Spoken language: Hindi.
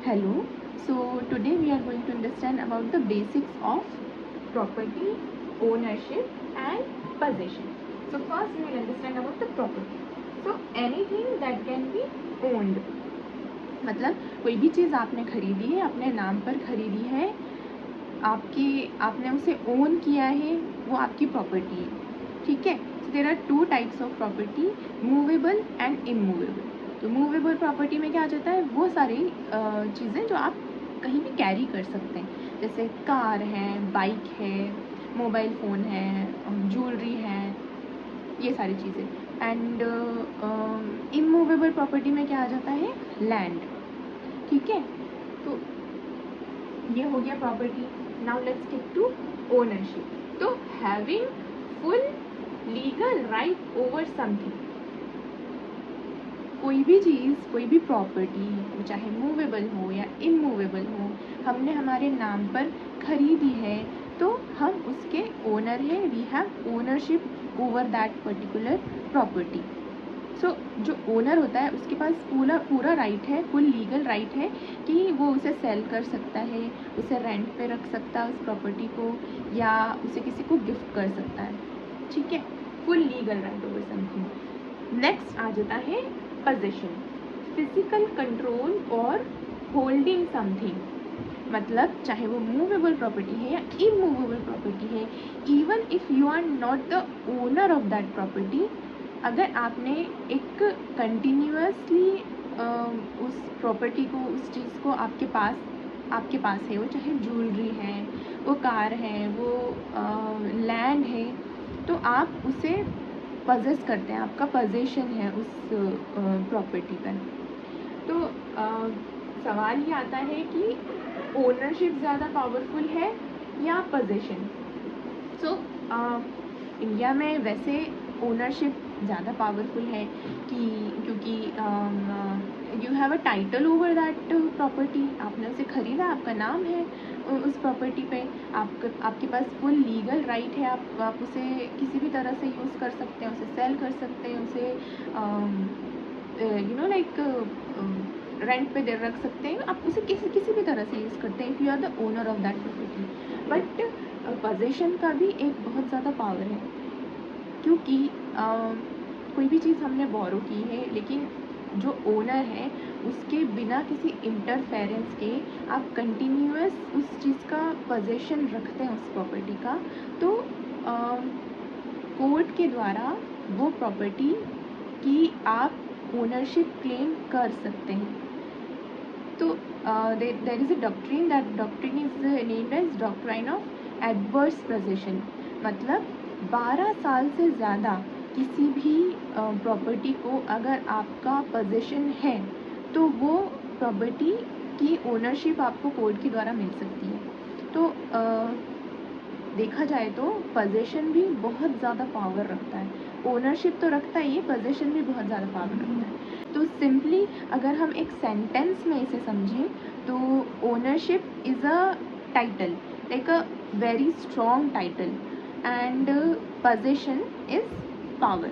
Hello. So today we are going to understand about the basics of property, ownership and possession. So first we will understand about the property. So anything that can be owned. मतलब कोई भी चीज़ आपने खरीदी है, अपने नाम पर खरीदी है, आपने उसे ओन किया है, वो आपकी प्रॉपर्टी है. ठीक है. So there are two types of property, movable and immovable. तो मूवेबल प्रॉपर्टी में क्या आ जाता है, वो सारी चीज़ें जो आप कहीं भी कैरी कर सकते हैं, जैसे कार है, बाइक है, मोबाइल फ़ोन है, ज्वेलरी है, ये सारी चीज़ें. एंड इमूवेबल प्रॉपर्टी में क्या आ जाता है, लैंड. ठीक है. तो ये हो गया property. Now let's get to ownership. तो having full legal right over something. कोई भी चीज़, कोई भी प्रॉपर्टी, चाहे मूवेबल हो या इमूवेबल हो, हमने हमारे नाम पर खरीदी है तो हम उसके ओनर हैं. We have ownership over that particular property. So जो ओनर होता है उसके पास पूरा राइट है, फुल लीगल राइट है कि वो उसे सेल कर सकता है, उसे रेंट पे रख सकता है उस प्रॉपर्टी को, या उसे किसी को गिफ्ट कर सकता है. ठीक है. Full legal right over something. Next आ जाता है possession, फिजिकल कंट्रोल और होल्डिंग समथिंग. मतलब चाहे वो मूवेबल प्रॉपर्टी है या इमूवेबल प्रॉपर्टी है, even if you are not the owner of that property, अगर आपने एक कंटिन्यूअसली उस प्रॉपर्टी को, उस चीज़ को आपके पास है, वो चाहे ज्वेलरी है, वो कार है, वो लैंड है, तो आप उसे पजेस करते हैं, आपका पोजेशन है उस प्रॉपर्टी पर. तो सवाल ये आता है कि ओनरशिप ज़्यादा पावरफुल है या पोजेशन. सो इंडिया में वैसे ओनरशिप ज़्यादा पावरफुल है क्योंकि you have a title over that property. आपने उसे खरीदा, आपका नाम है उस प्रॉपर्टी पे, आपके पास फुल लीगल राइट है. आप उसे किसी भी तरह से यूज़ कर सकते हैं, उसे सेल कर सकते हैं, उसे लाइक रेंट पे दे रख सकते हैं. आप उसे किसी भी तरह से यूज़ करते हैं if you are the owner of that property. But possession का भी एक बहुत ज़्यादा पावर है, क्योंकि कोई भी चीज़ हमने बोरो की है, लेकिन जो ओनर है उसके बिना किसी इंटरफेरेंस के आप कंटिन्यूअस उस चीज़ का पोजेशन रखते हैं उस प्रॉपर्टी का, तो कोर्ट के द्वारा वो प्रॉपर्टी की आप ओनरशिप क्लेम कर सकते हैं. तो there is a doctrine, that doctrine is named as doctrine of adverse possession. मतलब 12 साल से ज़्यादा किसी भी प्रॉपर्टी को अगर आपका पोजेशन है तो वो प्रॉपर्टी की ओनरशिप आपको कोर्ट के द्वारा मिल सकती है. तो देखा जाए तो पोजेशन भी बहुत ज़्यादा पावर रखता है. ओनरशिप तो रखता ही है, पोजेशन भी बहुत ज़्यादा पावर रखता है. तो सिंपली अगर हम एक सेंटेंस में इसे समझें तो ownership is a title, like a very strong title, and possession is power.